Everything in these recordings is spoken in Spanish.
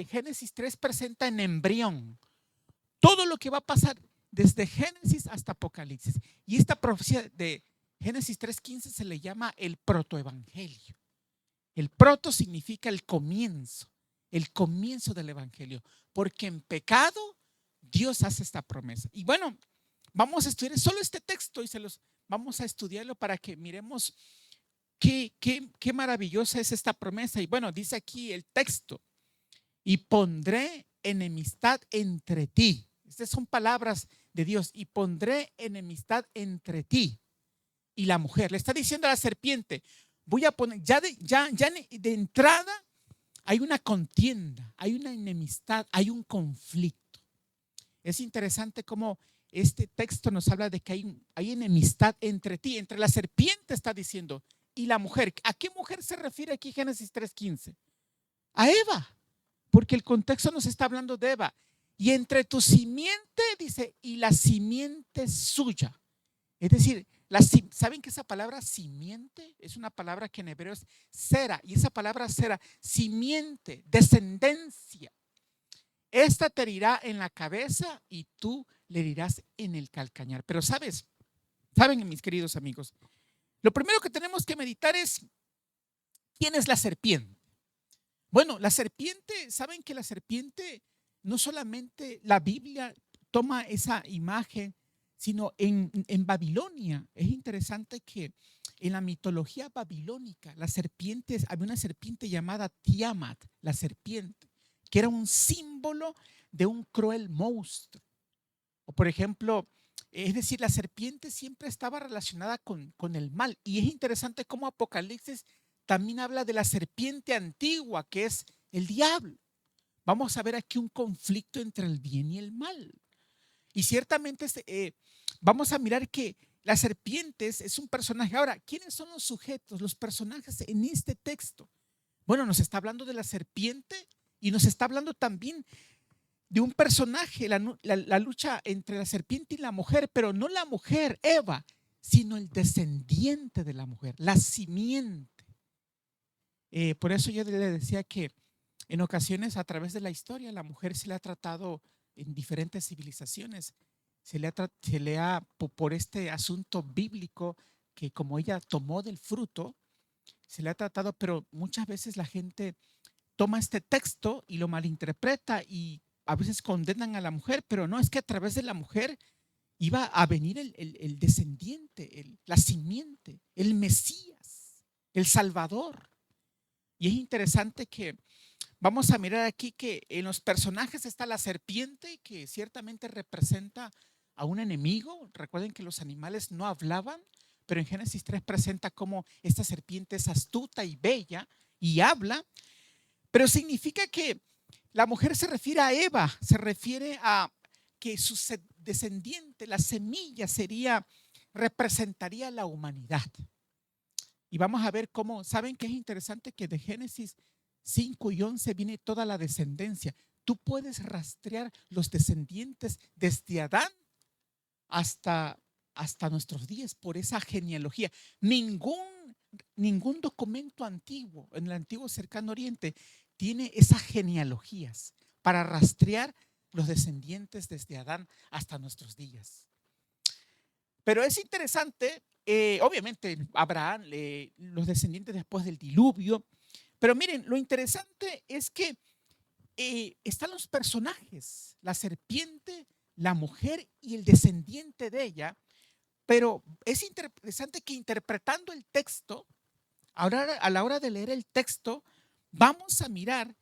Génesis 3 presenta en embrión todo lo que va a pasar desde Génesis hasta Apocalipsis. Y esta profecía de Génesis 3:15 se le llama el protoevangelio. El proto significa el comienzo del evangelio, porque en pecado Dios hace esta promesa. Y bueno, vamos a estudiar solo este texto y vamos a estudiarlo para que miremos qué maravillosa es esta promesa. Y bueno, dice aquí el texto: y pondré enemistad entre ti. Estas son palabras de Dios. Y pondré enemistad entre ti y la mujer. Le está diciendo a la serpiente: voy a poner, ya de entrada hay una contienda, hay una enemistad, hay un conflicto. Es interesante cómo este texto nos habla de que hay enemistad entre ti, entre la serpiente, está diciendo, y la mujer. ¿A qué mujer se refiere aquí Génesis 3:15? A Eva, porque el contexto nos está hablando de Eva. Y entre tu simiente, dice, y la simiente suya. Es decir, ¿saben que esa palabra simiente es una palabra que en hebreo es sera? Y esa palabra sera, simiente, descendencia. Esta te herirá en la cabeza y tú le herirás en el calcañar. Pero saben, mis queridos amigos, lo primero que tenemos que meditar es: ¿quién es la serpiente? Bueno, la serpiente, saben que la serpiente, no solamente la Biblia toma esa imagen, sino en Babilonia. Es interesante que en la mitología babilónica, había una serpiente llamada Tiamat, la serpiente, que era un símbolo de un cruel monstruo. O por ejemplo, es decir, la serpiente siempre estaba relacionada con el mal. Y es interesante cómo Apocalipsis también habla de la serpiente antigua, que es el diablo. Vamos a ver aquí un conflicto entre el bien y el mal. Y ciertamente vamos a mirar que la serpiente es un personaje. Ahora, ¿quiénes son los sujetos, los personajes en este texto? Bueno, nos está hablando de la serpiente y nos está hablando también de un personaje, la lucha entre la serpiente y la mujer, pero no la mujer, Eva, sino el descendiente de la mujer, la simiente. Por eso yo le decía que en ocasiones a través de la historia la mujer se le ha tratado en diferentes civilizaciones, por este asunto bíblico que como ella tomó del fruto, se le ha tratado, pero muchas veces la gente toma este texto y lo malinterpreta y a veces condenan a la mujer, pero no, es que a través de la mujer iba a venir el descendiente, la simiente, el Mesías, el Salvador. Y es interesante que vamos a mirar aquí que en los personajes está la serpiente, que ciertamente representa a un enemigo. Recuerden que los animales no hablaban, pero en Génesis 3 presenta cómo esta serpiente es astuta y bella y habla, pero significa que la mujer se refiere a Eva, se refiere a que su descendiente, la semilla, representaría la humanidad. Y vamos a ver cómo, ¿saben qué es interesante? Que de Génesis 5 y 11 viene toda la descendencia. Tú puedes rastrear los descendientes desde Adán hasta nuestros días por esa genealogía. Ningún documento antiguo en el antiguo cercano oriente tiene esas genealogías para rastrear los descendientes desde Adán hasta nuestros días. Pero es interesante, obviamente Abraham, los descendientes después del diluvio, pero miren, lo interesante es que están los personajes, la serpiente, la mujer y el descendiente de ella, pero es interesante que interpretando el texto, ahora a la hora de leer el texto, vamos a mirar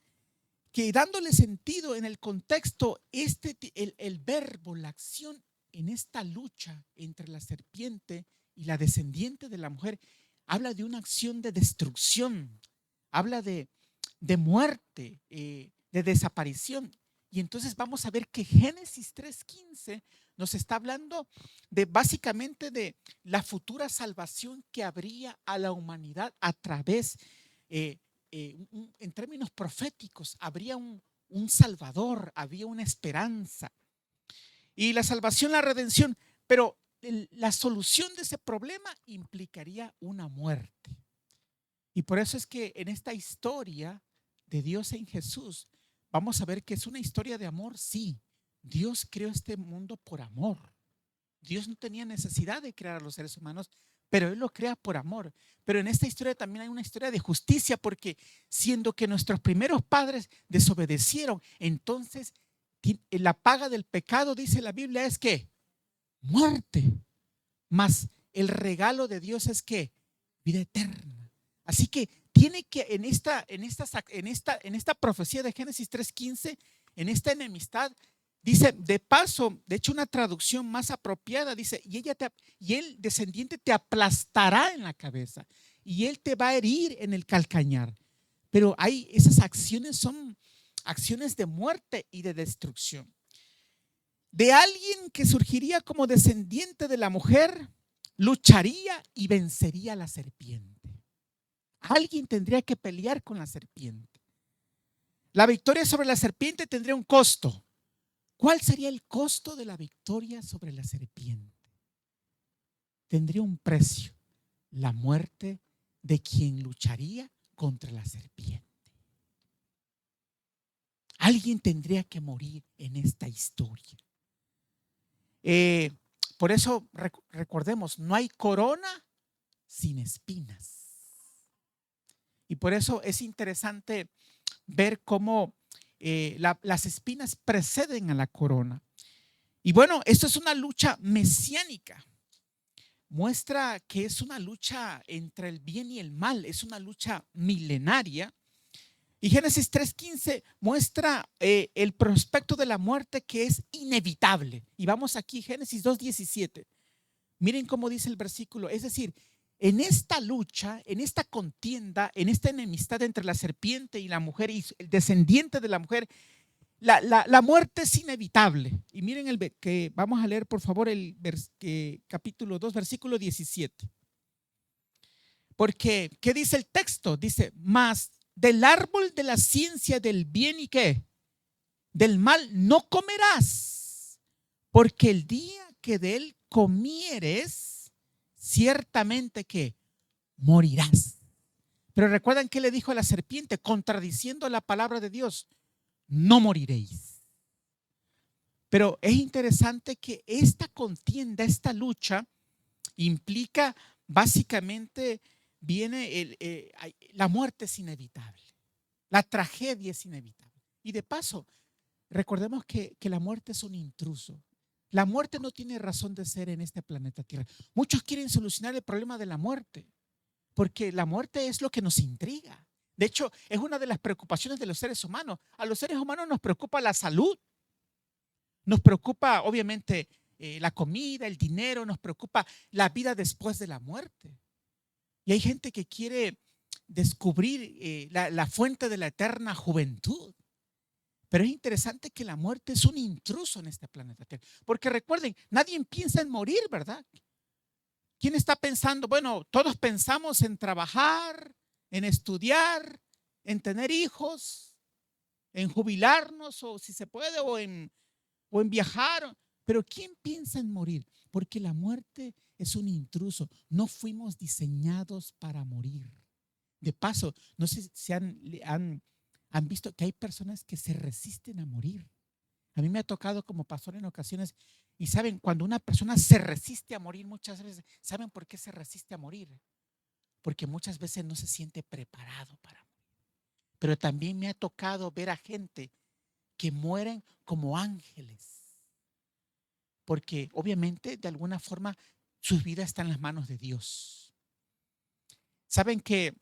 que dándole sentido en el contexto, el verbo, la acción en esta lucha entre la serpiente y la descendiente de la mujer, habla de una acción de destrucción, habla de muerte, de desaparición. Y entonces vamos a ver que Génesis 3:15 nos está hablando básicamente de la futura salvación que habría a la humanidad a través, en términos proféticos, habría un Salvador, había una esperanza. Y la salvación, la redención, pero la solución de ese problema implicaría una muerte. Y por eso es que en esta historia de Dios en Jesús, vamos a ver que es una historia de amor, sí. Dios creó este mundo por amor. Dios no tenía necesidad de crear a los seres humanos, pero Él lo crea por amor. Pero en esta historia también hay una historia de justicia, porque siendo que nuestros primeros padres desobedecieron, entonces la paga del pecado, dice la Biblia, es que muerte. Mas el regalo de Dios es que vida eterna. Así que tiene que en esta profecía de Génesis 3:15, en esta enemistad, dice, de paso, de hecho una traducción más apropiada, dice, y el descendiente te aplastará en la cabeza y él te va a herir en el calcañar. Pero esas acciones son acciones de muerte y de destrucción. De alguien que surgiría como descendiente de la mujer, lucharía y vencería a la serpiente. Alguien tendría que pelear con la serpiente. La victoria sobre la serpiente tendría un costo. ¿Cuál sería el costo de la victoria sobre la serpiente? Tendría un precio: la muerte de quien lucharía contra la serpiente. Alguien tendría que morir en esta historia. Por eso recordemos, no hay corona sin espinas. Y por eso es interesante ver cómo las espinas preceden a la corona. Y bueno, esto es una lucha mesiánica. Muestra que es una lucha entre el bien y el mal, es una lucha milenaria. Y Génesis 3:15 muestra el prospecto de la muerte, que es inevitable. Y vamos aquí, Génesis 2:17. Miren cómo dice el versículo. Es decir, en esta lucha, en esta contienda, en esta enemistad entre la serpiente y la mujer y el descendiente de la mujer, la muerte es inevitable. Y miren que vamos a leer, por favor, capítulo 2, versículo 17. Porque, ¿qué dice el texto? Dice, mas del árbol de la ciencia del bien y qué, del mal no comerás, porque el día que de él comieres, ciertamente que morirás. Pero recuerdan que le dijo a la serpiente, contradiciendo la palabra de Dios: no moriréis. Pero es interesante que esta contienda, esta lucha, implica básicamente, la muerte es inevitable, la tragedia es inevitable. Y de paso, recordemos que la muerte es un intruso. La muerte no tiene razón de ser en este planeta Tierra. Muchos quieren solucionar el problema de la muerte, porque la muerte es lo que nos intriga. De hecho, es una de las preocupaciones de los seres humanos. A los seres humanos nos preocupa la salud, nos preocupa obviamente la comida, el dinero, nos preocupa la vida después de la muerte. Y hay gente que quiere descubrir la fuente de la eterna juventud. Pero es interesante que la muerte es un intruso en este planeta Tierra. Porque recuerden, nadie piensa en morir, ¿verdad? ¿Quién está pensando? Bueno, todos pensamos en trabajar, en estudiar, en tener hijos, en jubilarnos, o si se puede, o en viajar. Pero ¿quién piensa en morir? Porque la muerte es un intruso. No fuimos diseñados para morir. De paso, no sé si han visto que hay personas que se resisten a morir. A mí me ha tocado como pastor en ocasiones, y saben, cuando una persona se resiste a morir, muchas veces, ¿saben por qué se resiste a morir? Porque muchas veces no se siente preparado para morir. Pero también me ha tocado ver a gente que mueren como ángeles, porque obviamente de alguna forma sus vidas están en las manos de Dios. Saben que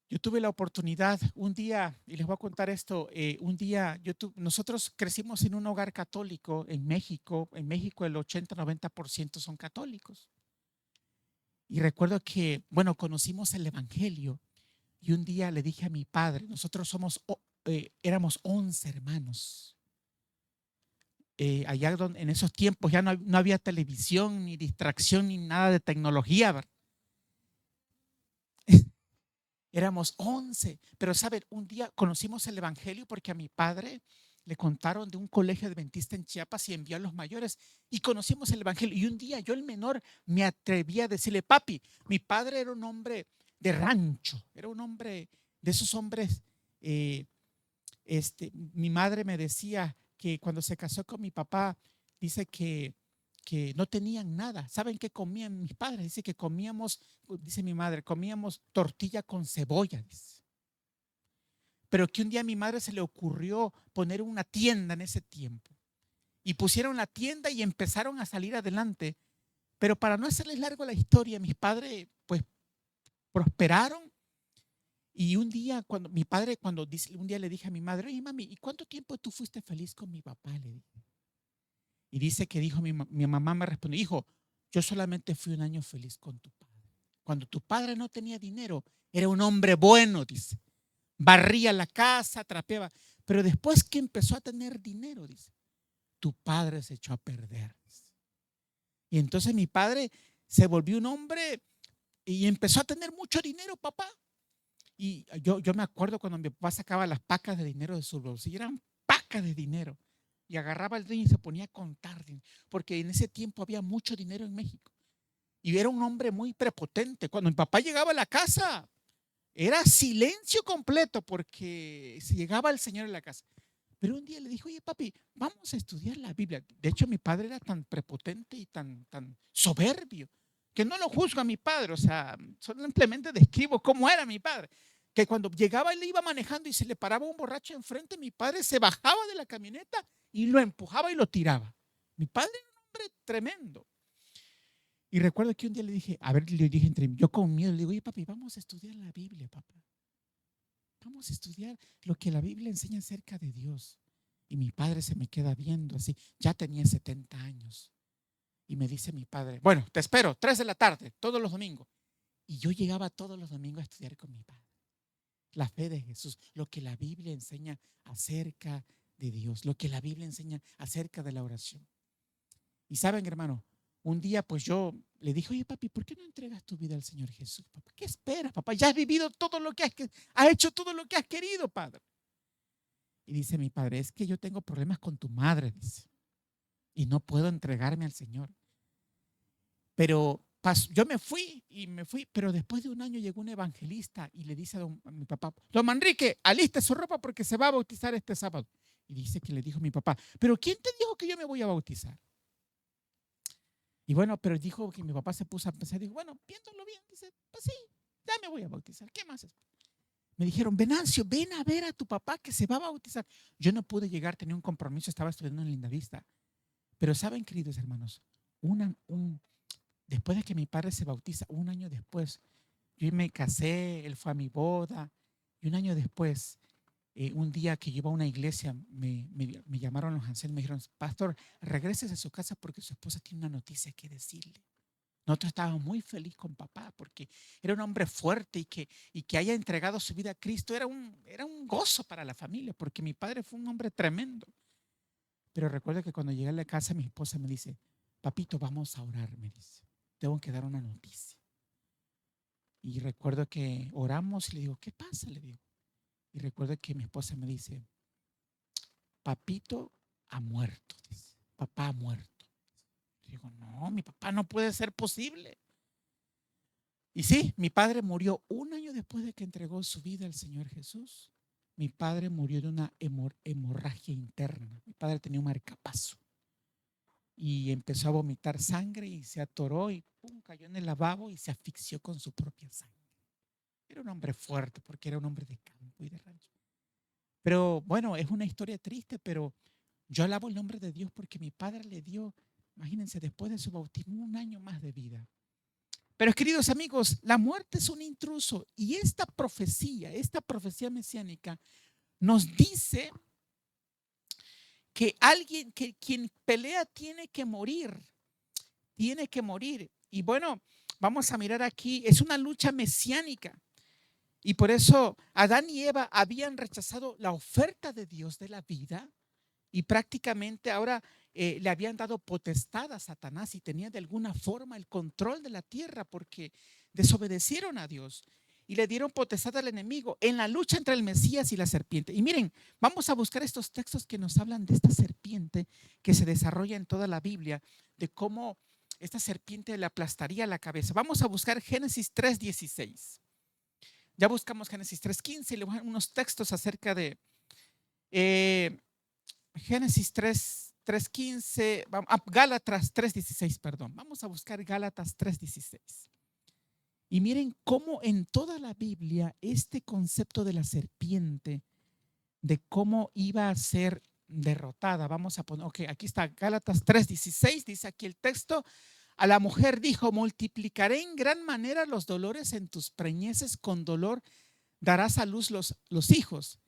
yo tuve la oportunidad un día, y les voy a contar esto, un día nosotros crecimos en un hogar católico en México. En México el 80-90% son católicos. Y recuerdo que, bueno, conocimos el Evangelio, y un día le dije a mi padre, nosotros éramos 11 hermanos. Allá en esos tiempos ya no había televisión, ni distracción, ni nada de tecnología, ¿verdad? Éramos 11, pero saben, un día conocimos el Evangelio porque a mi padre le contaron de un colegio adventista en Chiapas y envió a los mayores, y conocimos el Evangelio. Y un día yo, el menor, me atreví a decirle: papi, mi padre era un hombre de rancho, era un hombre de esos hombres Mi madre me decía que cuando se casó con mi papá, dice que no tenían nada. ¿Saben qué comían mis padres? Dice que comíamos, dice mi madre, comíamos tortilla con cebolla, dice. Pero que un día a mi madre se le ocurrió poner una tienda en ese tiempo. Y pusieron la tienda y empezaron a salir adelante. Pero para no hacerles largo la historia, mis padres pues prosperaron. Y un día, cuando mi padre, un día le dije a mi madre, oye mami, ¿y cuánto tiempo tú fuiste feliz con mi papá? Le dije. Y dice que dijo, mi mamá me respondió, hijo, yo solamente fui un año feliz con tu padre. Cuando tu padre no tenía dinero, era un hombre bueno, dice. Barría la casa, trapeaba. Pero después que empezó a tener dinero, dice, tu padre se echó a perder. Dice. Y entonces mi padre se volvió un hombre y empezó a tener mucho dinero, papá. Y yo me acuerdo cuando mi papá sacaba las pacas de dinero de su bolsillo, eran pacas de dinero. Y agarraba el dinero y se ponía a contar, porque en ese tiempo había mucho dinero en México. Y era un hombre muy prepotente. Cuando mi papá llegaba a la casa, era silencio completo porque se llegaba el Señor a la casa. Pero un día le dijo, oye papi, vamos a estudiar la Biblia. De hecho, mi padre era tan prepotente y tan soberbio que no lo juzgo a mi padre, o sea, simplemente describo cómo era mi padre. Que cuando llegaba él iba manejando y se le paraba un borracho enfrente, mi padre se bajaba de la camioneta y lo empujaba y lo tiraba. Mi padre era un hombre tremendo. Y recuerdo que un día le dije, a ver, le dije entre mí, yo con miedo, le digo, oye papi, vamos a estudiar la Biblia, papá. Vamos a estudiar lo que la Biblia enseña acerca de Dios. Y mi padre se me queda viendo así, ya tenía 70 años. Y me dice mi padre, bueno, te espero, 3 de la tarde, todos los domingos. Y yo llegaba todos los domingos a estudiar con mi padre. La fe de Jesús, lo que la Biblia enseña acerca de Dios, lo que la Biblia enseña acerca de la oración. Y saben, hermano, un día pues yo le dije, oye papi, ¿por qué no entregas tu vida al Señor Jesús? Papá, ¿qué esperas, papá? Ya has vivido todo lo que has hecho todo lo que has querido, padre. Y dice mi padre, es que yo tengo problemas con tu madre, dice, y no puedo entregarme al Señor. Pero yo me fui, pero después de un año llegó un evangelista y le dice a mi papá, don Manrique, aliste su ropa porque se va a bautizar este sábado. Y dice que le dijo a mi papá, pero ¿quién te dijo que yo me voy a bautizar? Y bueno, pero dijo que mi papá se puso a pensar, dijo, bueno, viéndolo bien, dice, pues sí, ya me voy a bautizar, ¿qué más es? Me dijeron, Venancio, ven a ver a tu papá que se va a bautizar. Yo no pude llegar, tenía un compromiso, estaba estudiando en Lindavista. Pero saben, queridos hermanos, después de que mi padre se bautiza, un año después, yo me casé, él fue a mi boda, y un año después, un día que yo iba a una iglesia, me llamaron los ancianos y me dijeron, pastor, regreses a su casa porque su esposa tiene una noticia que decirle. Nosotros estábamos muy felices con papá porque era un hombre fuerte y que haya entregado su vida a Cristo era un gozo para la familia porque mi padre fue un hombre tremendo. Pero recuerdo que cuando llegué a la casa mi esposa me dice, papito, vamos a orar, me dice, tengo que dar una noticia. Y recuerdo que oramos y le digo, ¿qué pasa? Le digo. Y recuerdo que mi esposa me dice, papito ha muerto, dice, papá ha muerto. Y digo, no, mi papá no puede ser posible. Y sí, mi padre murió un año después de que entregó su vida al Señor Jesús. Mi padre murió de una hemorragia interna. Mi padre tenía un marcapaso y empezó a vomitar sangre y se atoró y pum, cayó en el lavabo y se asfixió con su propia sangre. Era un hombre fuerte porque era un hombre de campo y de rancho. Pero bueno, es una historia triste, pero yo alabo el nombre de Dios porque mi padre le dio, imagínense, después de su bautismo, un año más de vida. Pero queridos amigos, la muerte es un intruso y esta profecía mesiánica nos dice que quien pelea tiene que morir. Y bueno, vamos a mirar aquí, es una lucha mesiánica. Y por eso Adán y Eva habían rechazado la oferta de Dios de la vida y prácticamente ahora le habían dado potestad a Satanás y tenía de alguna forma el control de la tierra porque desobedecieron a Dios y le dieron potestad al enemigo en la lucha entre el Mesías y la serpiente. Y miren, vamos a buscar estos textos que nos hablan de esta serpiente que se desarrolla en toda la Biblia, de cómo esta serpiente le aplastaría la cabeza. Vamos a buscar Génesis 3:16. Ya buscamos Génesis 3:15 y le voy a dar unos textos acerca de Eh, Génesis 3:15, Gálatas 3:16, perdón. Vamos a buscar Gálatas 3:16. Y miren cómo en toda la Biblia este concepto de la serpiente, de cómo iba a ser derrotada. Vamos a poner, ok, aquí está Gálatas 3:16, dice aquí el texto. A la mujer dijo: multiplicaré en gran manera los dolores en tus preñeces, con dolor darás a luz los hijos.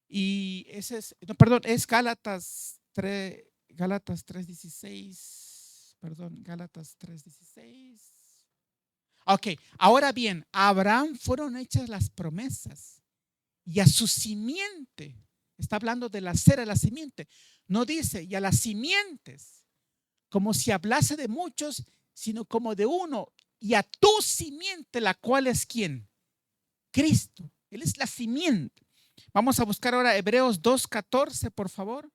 Y ese es, no, perdón, es Gálatas 3:16, perdón, Gálatas 3:16. Ok, ahora bien, a Abraham fueron hechas las promesas y a su simiente, está hablando de la cera de la simiente, no dice y a las simientes, como si hablase de muchos, sino como de uno, y a tu simiente, la cual es ¿quién? Cristo. Él es la simiente. Vamos a buscar ahora Hebreos 2:14, por favor.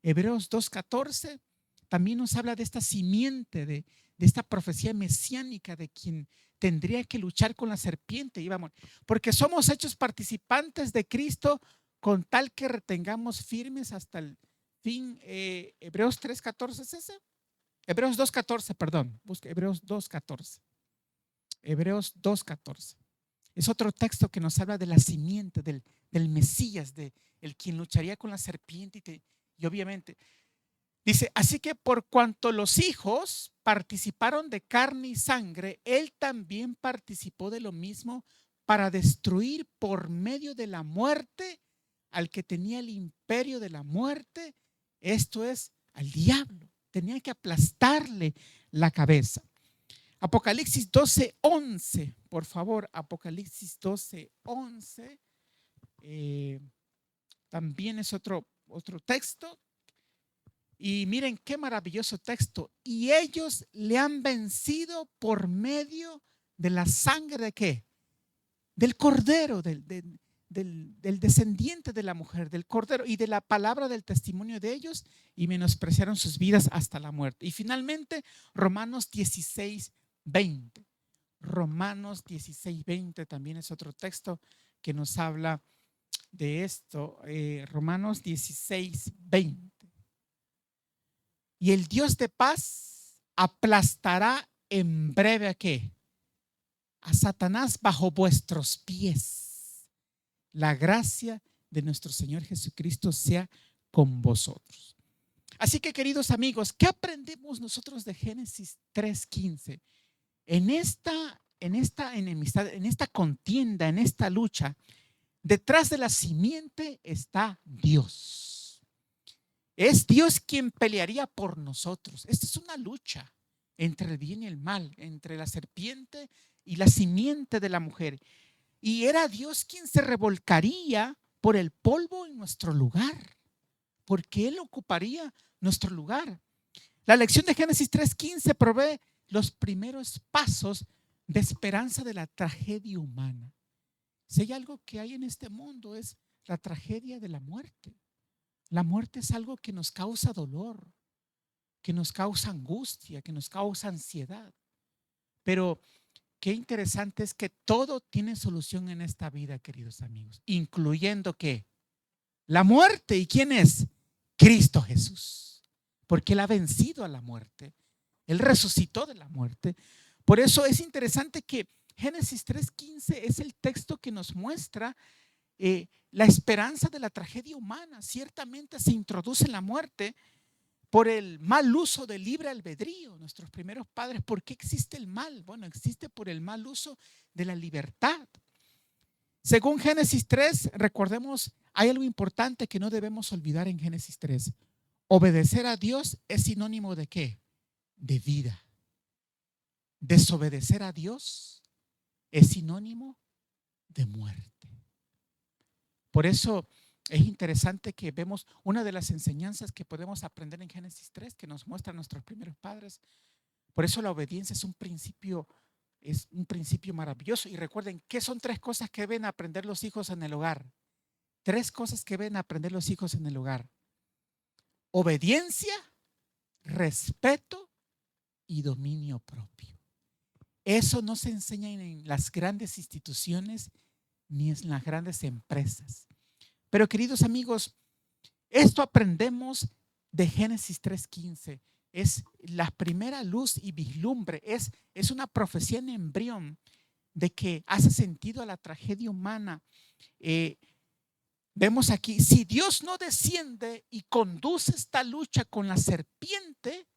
Hebreos 2:14 también nos habla de esta simiente, de esta profecía mesiánica de quien tendría que luchar con la serpiente. Y vamos, porque somos hechos participantes de Cristo con tal que retengamos firmes hasta el fin. Hebreos 3:14 es ese. Hebreos 2:14, perdón. Busca Hebreos 2:14. Hebreos 2:14. Es otro texto que nos habla de la simiente, del Mesías, de el quien lucharía con la serpiente y obviamente dice, así que por cuanto los hijos participaron de carne y sangre, él también participó de lo mismo para destruir por medio de la muerte al que tenía el imperio de la muerte, esto es, al diablo. Tenía que aplastarle la cabeza. Apocalipsis 12:11, por favor, Apocalipsis 12:11, también es otro texto. Y miren qué maravilloso texto. Y ellos le han vencido por medio de la sangre de ¿qué? Del cordero, del descendiente de la mujer, del cordero y de la palabra del testimonio de ellos, y menospreciaron sus vidas hasta la muerte. Y finalmente, Romanos 16:20. Romanos 16:20 también es otro texto que nos habla de esto. Romanos 16:20. Y el Dios de paz aplastará en breve ¿a qué? A Satanás bajo vuestros pies. La gracia de nuestro Señor Jesucristo sea con vosotros. Así que, queridos amigos, ¿qué aprendemos nosotros de Génesis 3:15? En esta enemistad, en esta contienda, en esta lucha, detrás de la simiente está Dios. Es Dios quien pelearía por nosotros. Esta es una lucha entre el bien y el mal, entre la serpiente y la simiente de la mujer. Y era Dios quien se revolcaría por el polvo en nuestro lugar, porque Él ocuparía nuestro lugar. La lección de Génesis 3:15 provee los primeros pasos de esperanza de la tragedia humana. Si hay algo que hay en este mundo es la tragedia de la muerte. La muerte es algo que nos causa dolor, que nos causa angustia, que nos causa ansiedad. Pero qué interesante es que todo tiene solución en esta vida, queridos amigos, incluyendo que la muerte. ¿Y quién es? Cristo Jesús, porque Él ha vencido a la muerte. Él resucitó de la muerte. Por eso es interesante que Génesis 3:15 es el texto que nos muestra la esperanza de la tragedia humana. Ciertamente se introduce la muerte por el mal uso del libre albedrío. Nuestros primeros padres, ¿por qué existe el mal? Bueno, existe por el mal uso de la libertad. Según Génesis 3, recordemos, hay algo importante que no debemos olvidar en Génesis 3. Obedecer a Dios es sinónimo de ¿qué? De vida. Desobedecer a Dios es sinónimo de muerte. Por eso es interesante que vemos una de las enseñanzas que podemos aprender en Génesis 3 que nos muestran nuestros primeros padres. Por eso la obediencia es un principio maravilloso. Y recuerden, ¿qué son tres cosas que deben aprender los hijos en el hogar? Tres cosas que deben aprender los hijos en el hogar: obediencia, respeto y dominio propio. Eso no se enseña en las grandes instituciones ni en las grandes empresas. Pero, queridos amigos, Esto aprendemos de Génesis 3:15. Es la primera luz y vislumbre. Es una profecía en embrión de que hace sentido a la tragedia humana. Vemos aquí, si Dios no desciende y conduce esta lucha con la serpiente,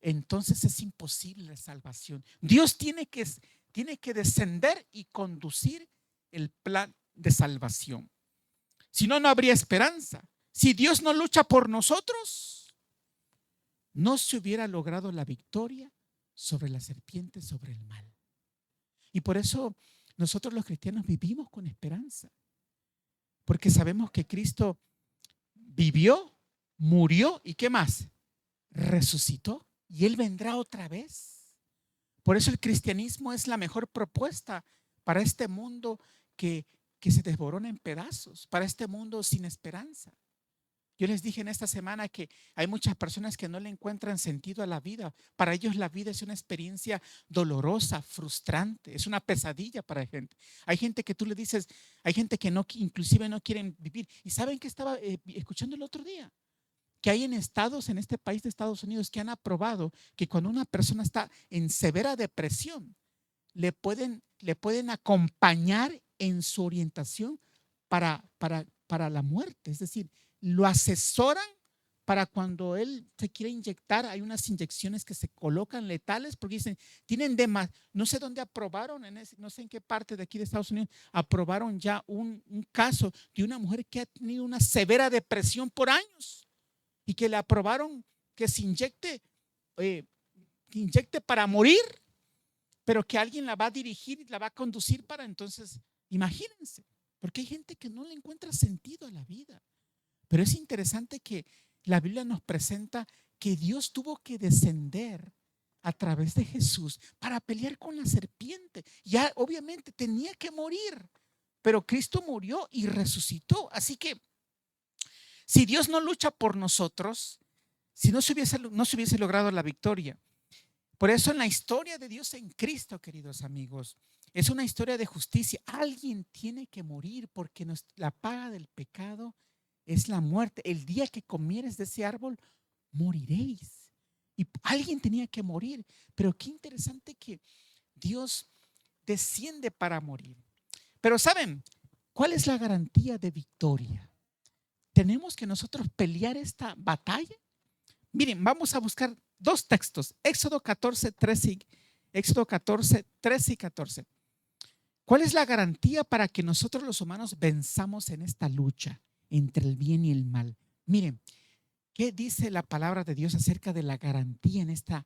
entonces es imposible la salvación. Dios tiene que descender y conducir el plan de salvación. Si no, no habría esperanza. Si Dios no lucha por nosotros, no se hubiera logrado la victoria sobre la serpiente, sobre el mal. Y por eso nosotros los cristianos vivimos con esperanza, porque sabemos que Cristo vivió, murió y ¿qué más? Resucitó y Él vendrá otra vez. Por eso el cristianismo es la mejor propuesta para este mundo que se desborona en pedazos, para este mundo sin esperanza. Yo les dije en esta semana que hay muchas personas que no le encuentran sentido a la vida. Para ellos la vida es una experiencia dolorosa, frustrante, es una pesadilla para la gente. Hay gente que tú le dices, hay gente que no, inclusive no quieren vivir. ¿Y saben que estaba escuchando el otro día? Que hay en estados, en este país de Estados Unidos, que han aprobado que cuando una persona está en severa depresión, le pueden acompañar en su orientación para la muerte. Es decir, lo asesoran para cuando él se quiere inyectar. Hay unas inyecciones que se colocan letales porque dicen, tienen no sé dónde aprobaron, no sé en qué parte de aquí de Estados Unidos, aprobaron ya un caso de una mujer que ha tenido una severa depresión por años y que le aprobaron que se inyecte para morir, pero que alguien la va a dirigir y la va a conducir para entonces, imagínense, porque hay gente que no le encuentra sentido a la vida. Pero es interesante que la Biblia nos presenta que Dios tuvo que descender a través de Jesús para pelear con la serpiente. Ya obviamente tenía que morir, pero Cristo murió y resucitó. Así que si Dios no lucha por nosotros, si no se hubiese logrado la victoria. Por eso en la historia de Dios en Cristo, queridos amigos, es una historia de justicia. Alguien tiene que morir porque la paga del pecado es la muerte. El día que comieres de ese árbol, moriréis. Y alguien tenía que morir. Pero qué interesante que Dios desciende para morir. Pero ¿saben cuál es la garantía de victoria? Tenemos que nosotros pelear esta batalla. Miren, vamos a buscar dos textos. Éxodo 14, 13 y 14. ¿Cuál es la garantía para que nosotros los humanos venzamos en esta lucha entre el bien y el mal? Miren, ¿qué dice la palabra de Dios acerca de la garantía en esta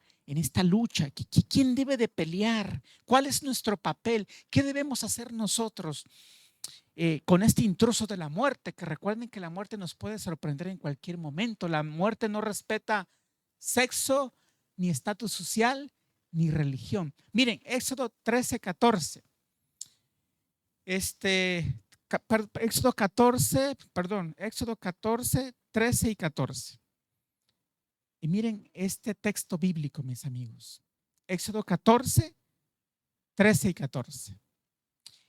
lucha? ¿Quién debe de pelear? ¿Cuál es nuestro papel? ¿Qué debemos hacer nosotros con este intruso de la muerte? Que recuerden que la muerte nos puede sorprender en cualquier momento. La muerte no respeta sexo, ni estatus social, ni religión. Miren, Éxodo 13, 14. Éxodo 14, 13 y 14. Y miren este texto bíblico, mis amigos. Éxodo 14, 13 y 14.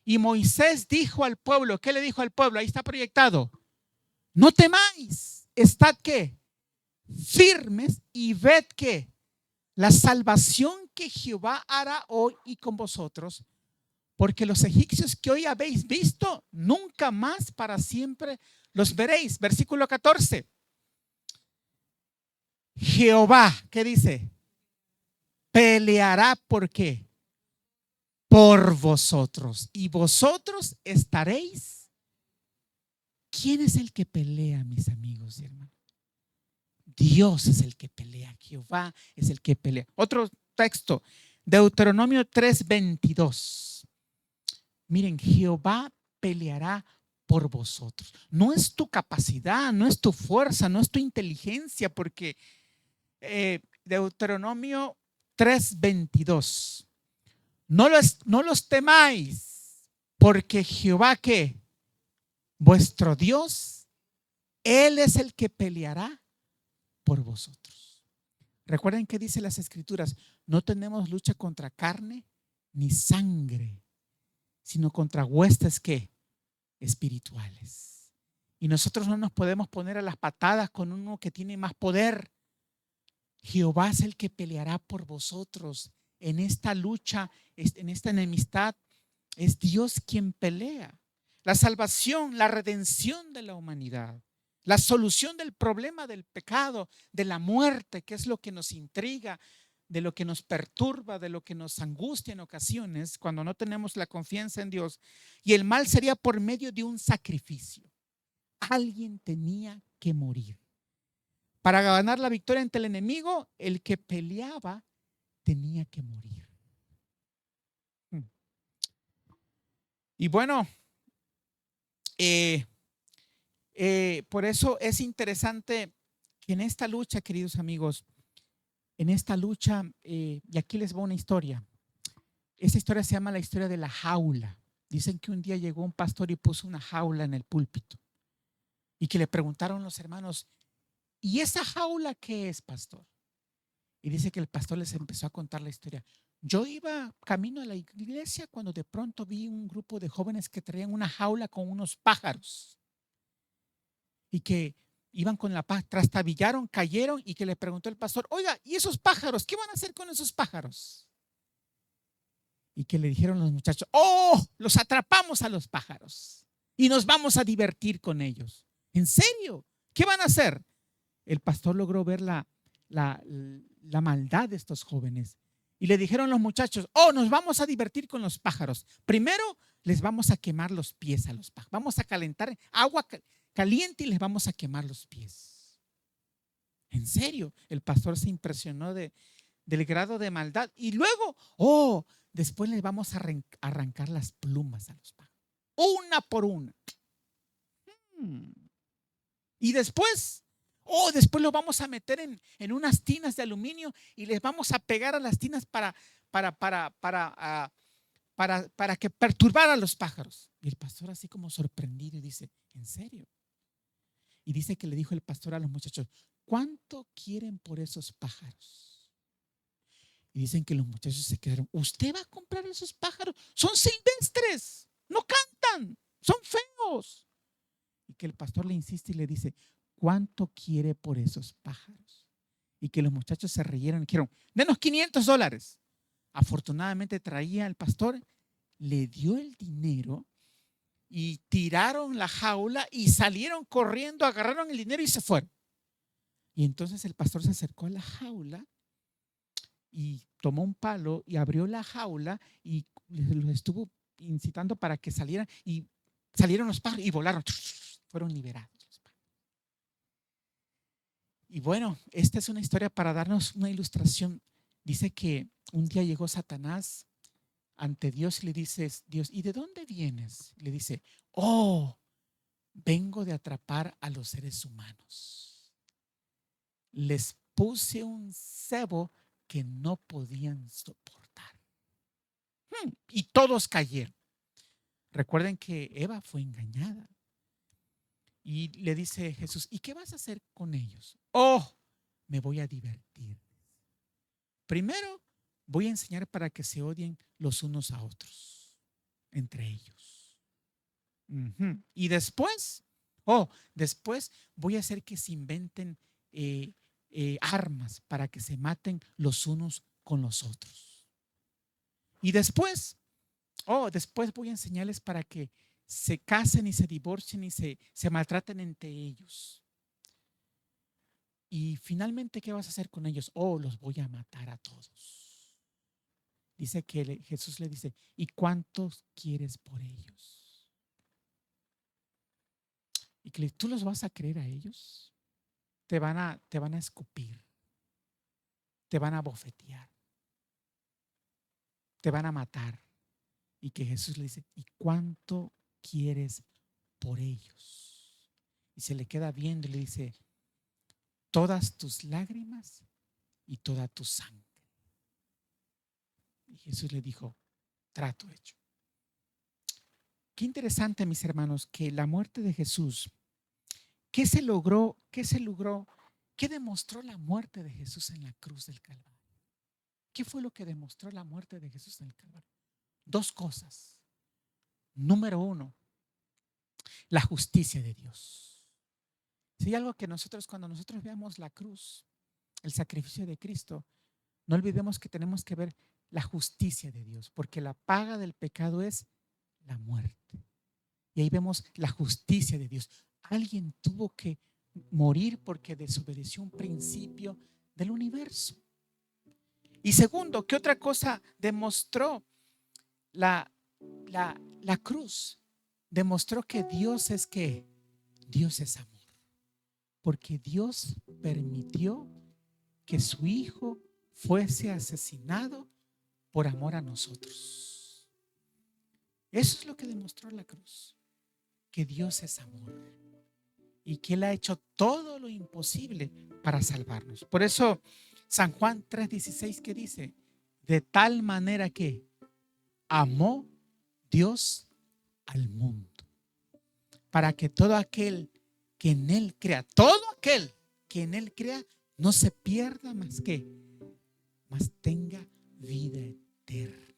Y Moisés dijo al pueblo, ¿qué le dijo al pueblo? Ahí está proyectado. No temáis, estad ¿qué? Firmes y ved que la salvación que Jehová hará hoy y con vosotros, porque los egipcios que hoy habéis visto, nunca más para siempre los veréis. Versículo 14. Jehová, ¿qué dice? Peleará ¿por qué? Por vosotros, y vosotros estaréis. ¿Quién es el que pelea, mis amigos y hermanos? Dios es el que pelea, Jehová es el que pelea. Otro texto, Deuteronomio 3:22. Miren, Jehová peleará por vosotros. No es tu capacidad, no es tu fuerza, no es tu inteligencia, porque Deuteronomio 3:22. No los temáis, porque Jehová, ¿qué? Vuestro Dios, Él es el que peleará por vosotros. Recuerden que dice las Escrituras, no tenemos lucha contra carne ni sangre, sino contra huestes ¿qué? Espirituales. Y nosotros no nos podemos poner a las patadas con uno que tiene más poder. Jehová es el que peleará por vosotros. En esta lucha, en esta enemistad, es Dios quien pelea. La salvación, la redención de la humanidad, la solución del problema del pecado, de la muerte, que es lo que nos intriga, de lo que nos perturba, de lo que nos angustia en ocasiones cuando no tenemos la confianza en Dios. Y el mal sería por medio de un sacrificio. Alguien tenía que morir. Para ganar la victoria ante el enemigo, el que peleaba tenía que morir. Y bueno, por eso es interesante que en esta lucha, queridos amigos, en esta lucha, y aquí les voy una historia. Esta historia se llama la historia de la jaula. Dicen que un día llegó un pastor y puso una jaula en el púlpito y que le preguntaron los hermanos, ¿y esa jaula qué es, pastor? Y dice que el pastor les empezó a contar la historia. Yo iba camino a la iglesia cuando de pronto vi un grupo de jóvenes que traían una jaula con unos pájaros y que iban con la paja, trastabillaron, cayeron y que le preguntó el pastor, oiga, ¿y esos pájaros? ¿Qué van a hacer con esos pájaros? Y que le dijeron los muchachos, oh, los atrapamos a los pájaros y nos vamos a divertir con ellos. ¿En serio? ¿Qué van a hacer? El pastor logró ver la maldad de estos jóvenes y le dijeron los muchachos, oh, nos vamos a divertir con los pájaros. Primero les vamos a quemar los pies a los pájaros. Vamos a calentar agua caliente y les vamos a quemar los pies. En serio, el pastor se impresionó del grado de maldad. Y luego, oh, después les vamos a arrancar las plumas a los pájaros. Una por una. Y después, oh, después los vamos a meter en unas tinas de aluminio y les vamos a pegar a las tinas para que perturbar a los pájaros. Y el pastor así como sorprendido y dice, ¿en serio? Y dice que le dijo el pastor a los muchachos, ¿cuánto quieren por esos pájaros? Y dicen que los muchachos se quedaron, ¿usted va a comprar esos pájaros? Son silvestres, no cantan, son feos. Y que el pastor le insiste y le dice, ¿cuánto quiere por esos pájaros? Y que los muchachos se rieron y dijeron, denos $500. Afortunadamente traía el pastor, le dio el dinero y tiraron la jaula y salieron corriendo, agarraron el dinero y se fueron. Y entonces el pastor se acercó a la jaula y tomó un palo y abrió la jaula y los estuvo incitando para que salieran y salieron los pájaros y volaron, fueron liberados. Y bueno, esta es una historia para darnos una ilustración. Dice que un día llegó Satanás ante Dios y le dice, Dios, ¿y de dónde vienes? Le dice, oh, vengo de atrapar a los seres humanos. Les puse un cebo que no podían soportar. Y todos cayeron. Recuerden que Eva fue engañada. Y le dice Jesús, ¿y qué vas a hacer con ellos? Oh, me voy a divertir. Primero, voy a enseñar para que se odien los unos a otros, entre ellos. Y después, después voy a hacer que se inventen armas para que se maten los unos con los otros. Y después, después voy a enseñarles para que se casen y se divorcien y se maltraten entre ellos. Y finalmente, ¿qué vas a hacer con ellos? Los voy a matar a todos. Dice que Jesús le dice, ¿y cuántos quieres por ellos? Y que tú los vas a creer a ellos. Te van a escupir. Te van a bofetear. Te van a matar. Y que Jesús le dice, ¿y cuánto quieres por ellos? Y se le queda viendo y le dice, todas tus lágrimas y toda tu sangre. Y Jesús le dijo, trato hecho. Qué interesante, mis hermanos, que la muerte de Jesús, ¿qué se logró? ¿Qué demostró la muerte de Jesús en la cruz del Calvario? ¿Qué fue lo que demostró la muerte de Jesús en el Calvario? Dos cosas. Número uno, la justicia de Dios. Si hay algo que nosotros, cuando nosotros veamos la cruz, el sacrificio de Cristo, no olvidemos que tenemos que ver la justicia de Dios, porque la paga del pecado es la muerte. Y ahí vemos la justicia de Dios. Alguien tuvo que morir porque desobedeció un principio del universo. Y segundo, ¿qué otra cosa demostró la, la cruz? Demostró que Dios es que Dios es amor. Porque Dios permitió que su hijo fuese asesinado por amor a nosotros. Eso es lo que demostró la cruz, que Dios es amor y que Él ha hecho todo lo imposible para salvarnos. Por eso San Juan 3:16 que dice, de tal manera que amó Dios al mundo, para que todo aquel que en Él crea, todo aquel que en Él crea, no se pierda más tenga vida eterna.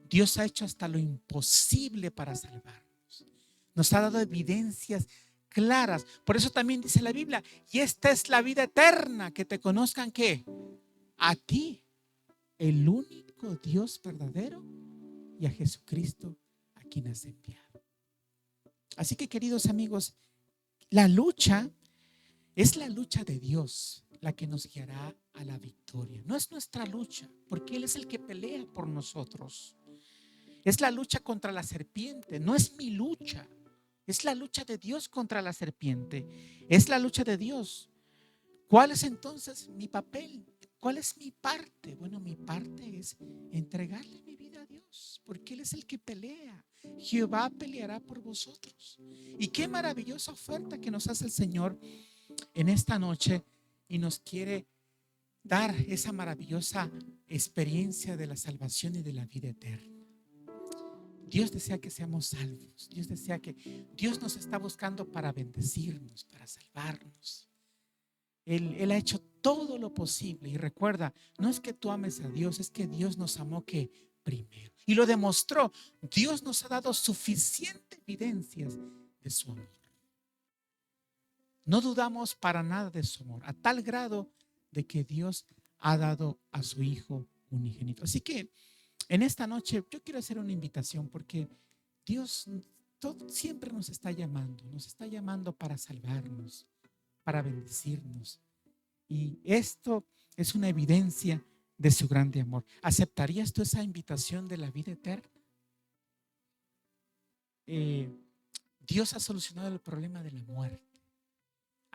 Dios ha hecho hasta lo imposible para salvarnos. Nos ha dado evidencias claras. Por eso también dice la Biblia, y esta es la vida eterna, que te conozcan ¿qué? A ti, el único Dios verdadero, y a Jesucristo a quien has enviado. Así que, queridos amigos, la lucha es la lucha de Dios la que nos guiará a la victoria. No es nuestra lucha, porque Él es el que pelea por nosotros. Es la lucha contra la serpiente, no es mi lucha. Es la lucha de Dios contra la serpiente. Es la lucha de Dios. ¿Cuál es entonces mi papel? ¿Cuál es mi parte? Bueno, mi parte es entregarle mi vida a Dios, porque Él es el que pelea. Jehová peleará por vosotros. Y qué maravillosa oferta que nos hace el Señor en esta noche y nos quiere dar esa maravillosa experiencia de la salvación y de la vida eterna. Dios desea que seamos salvos. Dios nos está buscando para bendecirnos, para salvarnos. Él ha hecho todo lo posible. Y recuerda, no es que tú ames a Dios, es que Dios nos amó que primero. Y lo demostró. Dios nos ha dado suficientes evidencias de su amor. No dudamos para nada de su amor, a tal grado de que Dios ha dado a su Hijo unigénito. Así que en esta noche yo quiero hacer una invitación, porque Dios siempre nos está llamando para salvarnos, para bendecirnos. Y esto es una evidencia de su grande amor. ¿Aceptarías tú esa invitación de la vida eterna? Dios ha solucionado el problema de la muerte.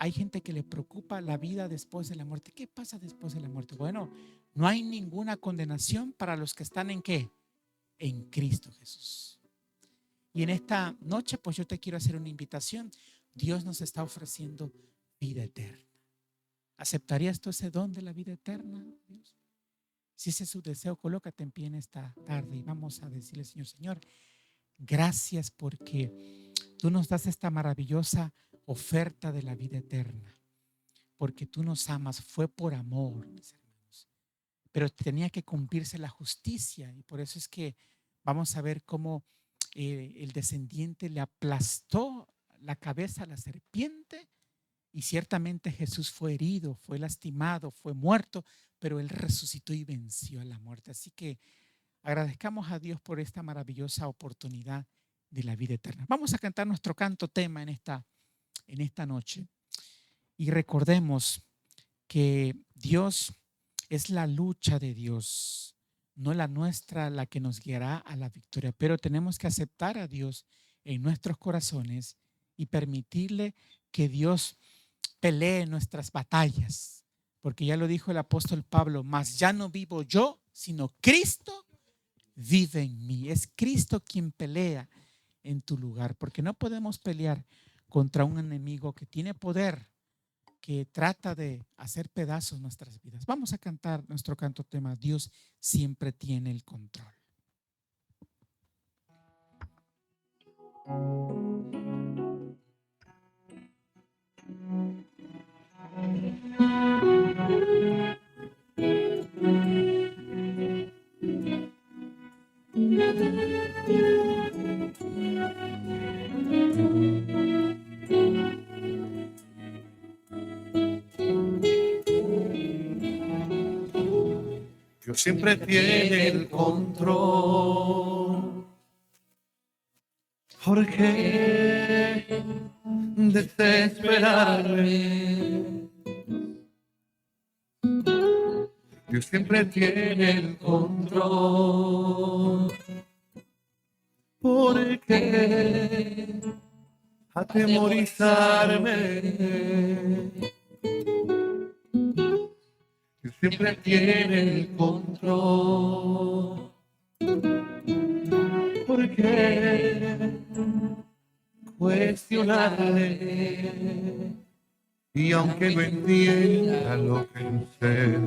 Hay gente que le preocupa la vida después de la muerte. ¿Qué pasa después de la muerte? Bueno, no hay ninguna condenación para los que están ¿en qué? En Cristo Jesús. Y en esta noche, pues yo te quiero hacer una invitación. Dios nos está ofreciendo vida eterna. ¿Aceptarías tú ese don de la vida eterna, Dios? Si ese es su deseo, colócate en pie en esta tarde y vamos a decirle, Señor, gracias porque tú nos das esta maravillosa oferta de la vida eterna, porque tú nos amas. Fue por amor, mis hermanos, pero tenía que cumplirse la justicia, y por eso es que vamos a ver cómo el descendiente le aplastó la cabeza a la serpiente, y ciertamente Jesús fue herido, fue lastimado, fue muerto, pero Él resucitó y venció a la muerte. Así que agradezcamos a Dios por esta maravillosa oportunidad de la vida eterna. Vamos a cantar nuestro canto tema en esta noche. Y recordemos que Dios es la lucha de Dios, no la nuestra, la que nos guiará a la victoria. Pero tenemos que aceptar a Dios en nuestros corazones y permitirle que Dios pelee nuestras batallas. Porque ya lo dijo el apóstol Pablo, mas ya no vivo yo, sino Cristo vive en mí. Es Cristo quien pelea en tu lugar, porque no podemos pelear contra un enemigo que tiene poder, que trata de hacer pedazos nuestras vidas. Vamos a cantar nuestro canto tema, Dios siempre tiene el control. Dios siempre tiene el control. ¿Por qué desesperarme? Dios siempre tiene el control. ¿Por qué atemorizarme? Dios siempre tiene el control. ¿Por qué cuestionarle? Y aunque no entienda lo que sé,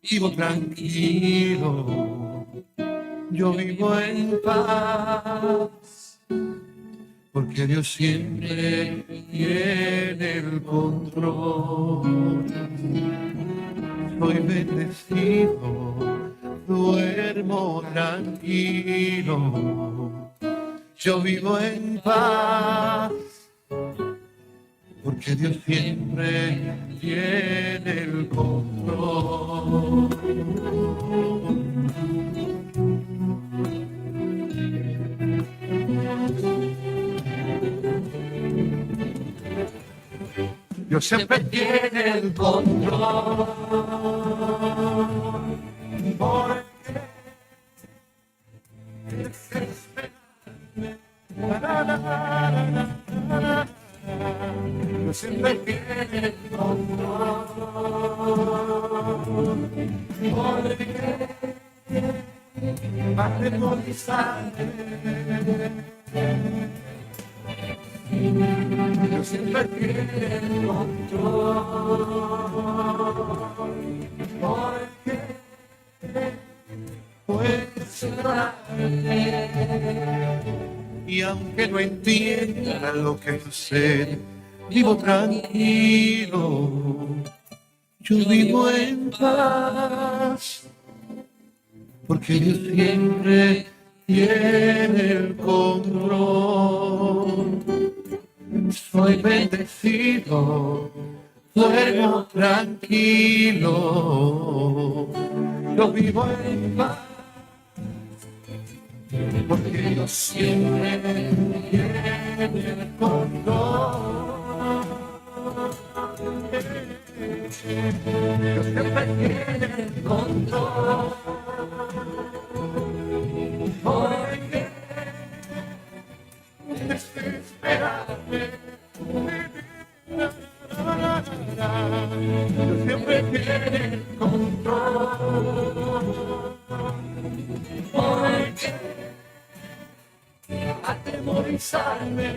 vivo tranquilo, yo vivo en paz, porque Dios siempre tiene el control. Soy bendecido, duermo tranquilo, yo vivo en paz, porque Dios siempre tiene el control. Dios siempre tiene el control. Porque desesperarme. Dios siempre tiene el control. Porque atemorizarme. Dios siempre tiene el control. Porque puedes llorarme. Y aunque no entienda lo que sucede, vivo tranquilo, yo vivo en paz, porque Dios siempre tiene el control. Soy bendecido, duermo tranquilo, yo vivo en paz, porque Dios siempre tiene el control. Dios siempre tiene el control. Porque desesperarme. Dios siempre tiene el control. Porque atemorizarme.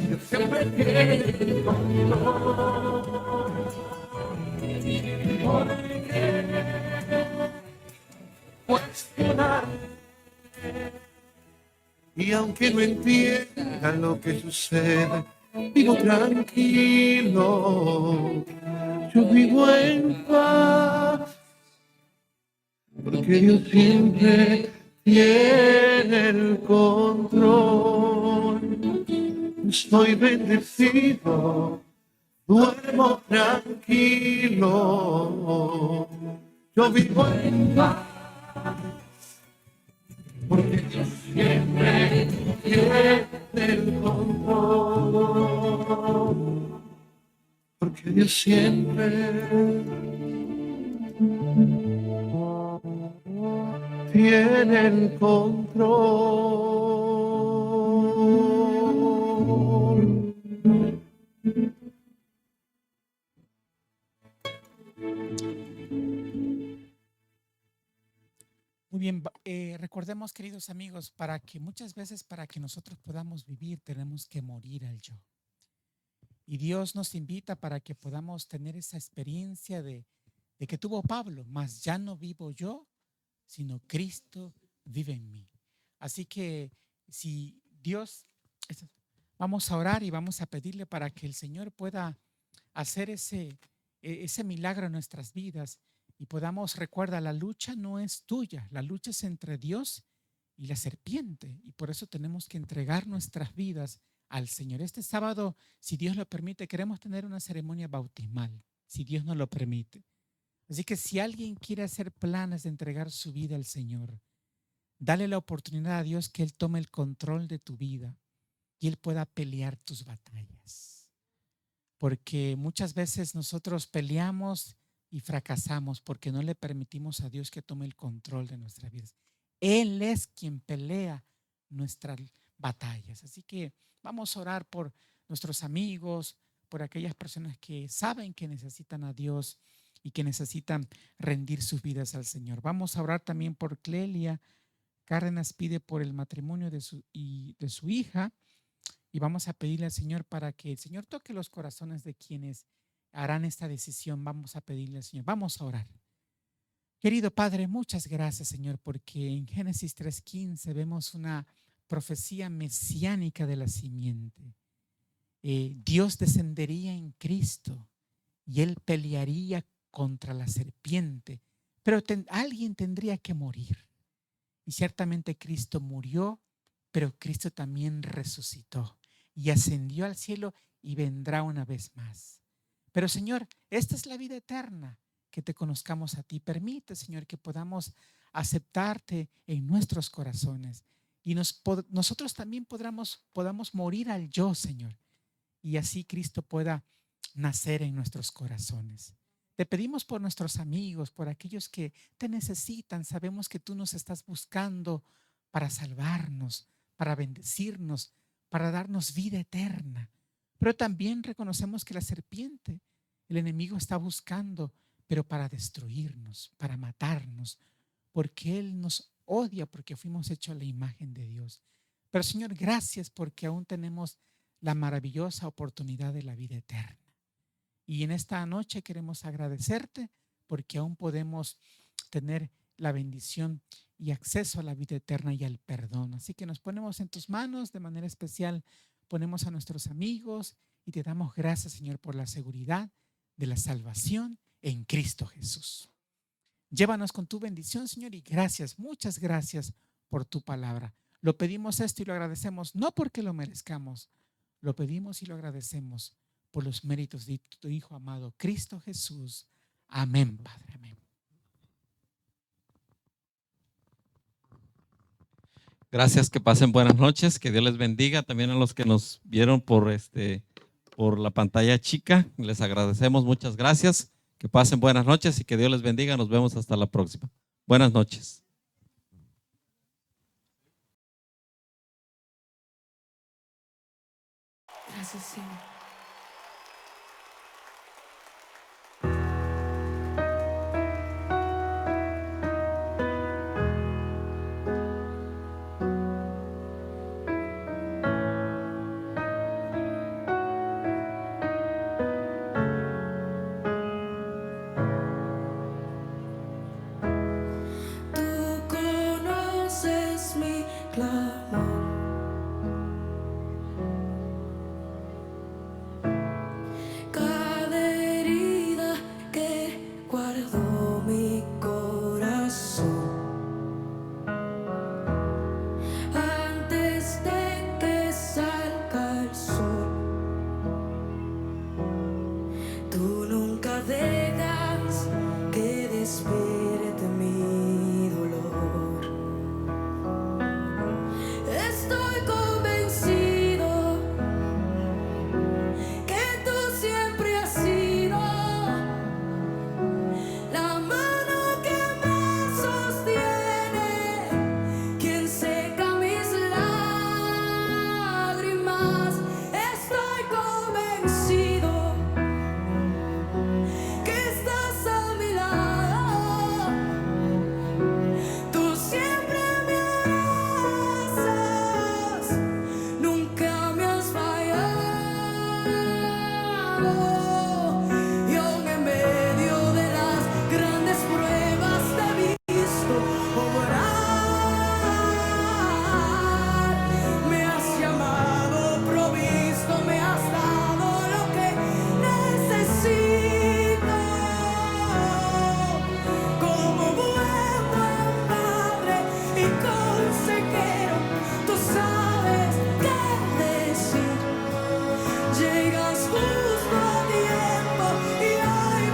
Dios siempre tiene el control. Porque cuestionarme. Y aunque no entienda lo que sucede, vivo tranquilo, yo vivo en paz, porque Dios siempre tiene el control. Estoy bendecido, duermo tranquilo, yo vivo en paz, porque Dios siempre tiene el control. Porque Dios siempre tiene el control. Muy bien, recordemos, queridos amigos, muchas veces para que nosotros podamos vivir tenemos que morir al yo. Y Dios nos invita para que podamos tener esa experiencia de que tuvo Pablo, mas ya no vivo yo, sino Cristo vive en mí. Así que si Dios, vamos a orar y vamos a pedirle para que el Señor pueda hacer ese milagro en nuestras vidas y podamos, recuerda, la lucha no es tuya, la lucha es entre Dios y la serpiente, y por eso tenemos que entregar nuestras vidas al Señor. Este sábado, si Dios lo permite, queremos tener una ceremonia bautismal. si Dios no lo permite. Así que si alguien quiere hacer planes de entregar su vida al Señor, dale la oportunidad a Dios que Él tome el control de tu vida y Él pueda pelear tus batallas. Porque muchas veces nosotros peleamos y fracasamos porque no le permitimos a Dios que tome el control de nuestras vidas. Él es quien pelea nuestras batallas. Así que vamos a orar por nuestros amigos, por aquellas personas que saben que necesitan a Dios y que necesitan rendir sus vidas al Señor. Vamos a orar también por Clelia. Cárdenas pide por el matrimonio de su hija. Y vamos a pedirle al Señor para que el Señor toque los corazones de quienes harán esta decisión. Vamos a pedirle al Señor. Vamos a orar. Querido Padre, muchas gracias, Señor, porque en Génesis 3:15 vemos una profecía mesiánica de la simiente. Dios descendería en Cristo y Él pelearía contra la serpiente, pero alguien tendría que morir. Y ciertamente Cristo murió, pero Cristo también resucitó y ascendió al cielo y vendrá una vez más. Pero Señor, esta es la vida eterna, que te conozcamos a ti. Permite, Señor, que podamos aceptarte en nuestros corazones y nosotros también podamos morir al yo, Señor, y así Cristo pueda nacer en nuestros corazones. Te pedimos por nuestros amigos, por aquellos que te necesitan. Sabemos que tú nos estás buscando para salvarnos, para bendecirnos, para darnos vida eterna. Pero también reconocemos que la serpiente, el enemigo, está buscando, pero para destruirnos, para matarnos, porque Él nos odia, porque fuimos hechos a la imagen de Dios. Pero Señor, gracias porque aún tenemos la maravillosa oportunidad de la vida eterna. Y en esta noche queremos agradecerte porque aún podemos tener la bendición y acceso a la vida eterna y al perdón. Así que nos ponemos en tus manos de manera especial, ponemos a nuestros amigos y te damos gracias, Señor, por la seguridad de la salvación en Cristo Jesús. Llévanos con tu bendición, Señor, y gracias, muchas gracias por tu palabra. Lo pedimos esto y lo agradecemos, no porque lo merezcamos, lo pedimos y lo agradecemos por los méritos de tu Hijo amado, Cristo Jesús. Amén, Padre, amén. Gracias, que pasen buenas noches, que Dios les bendiga. También a los que nos vieron por la pantalla chica, les agradecemos, muchas gracias. Que pasen buenas noches y que Dios les bendiga. Nos vemos hasta la próxima. Buenas noches. Gracias, Señor. Tú conoces mi clamor. Llegas justo a tiempo y hoy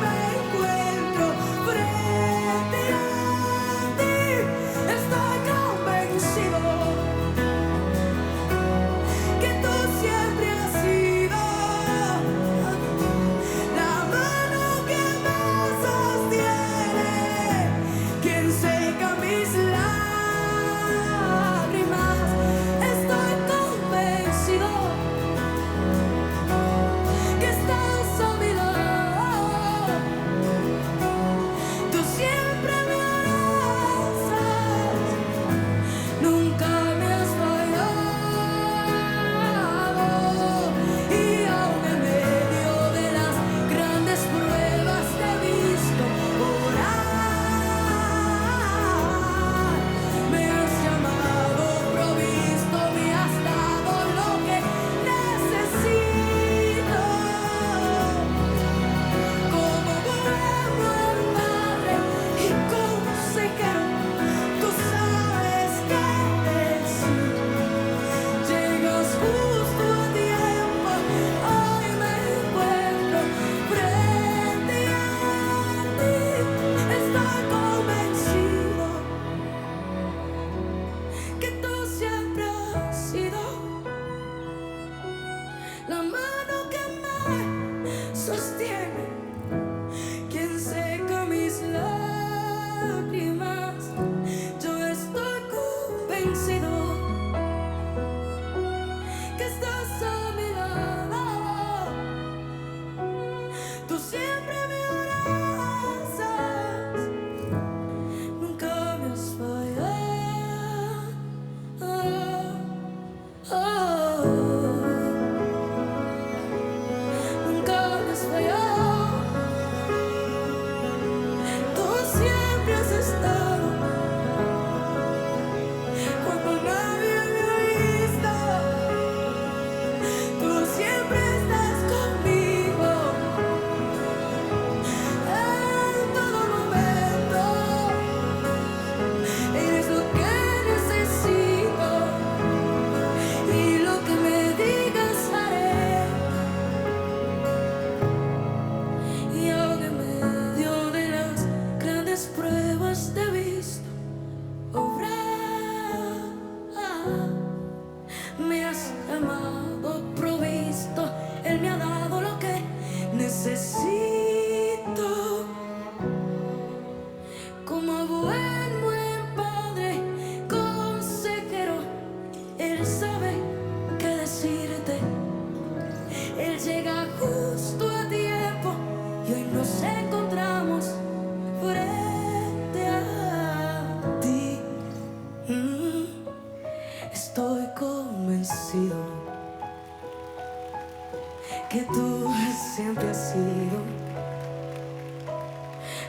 que tú siempre has sido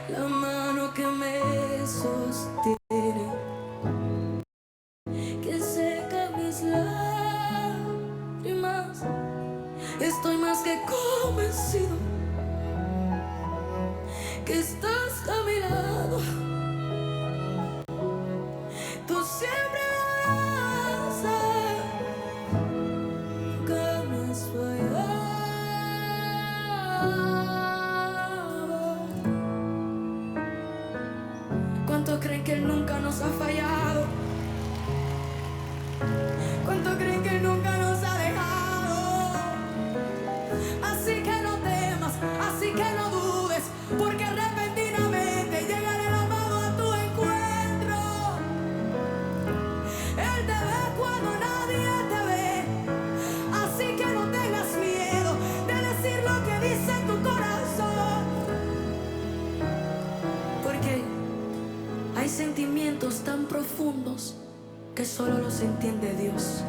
la mano que me sostiene, que seca mis lágrimas. Estoy más que convencido que estás a mi lado. Tú siempre vas a, nunca me has fallado. ¿Cuánto creen que Él nunca nos ha fallado? ¿Cuánto creen que Él nunca nos ha dejado? Así que no temas, así que no dudes, porque repentinamente llegará el amado a tu encuentro. Él te ve cuando nadie te ve, así que no tengas miedo de decir lo que dice tu corazón, porque hay sentimientos tan profundos que solo los entiende Dios.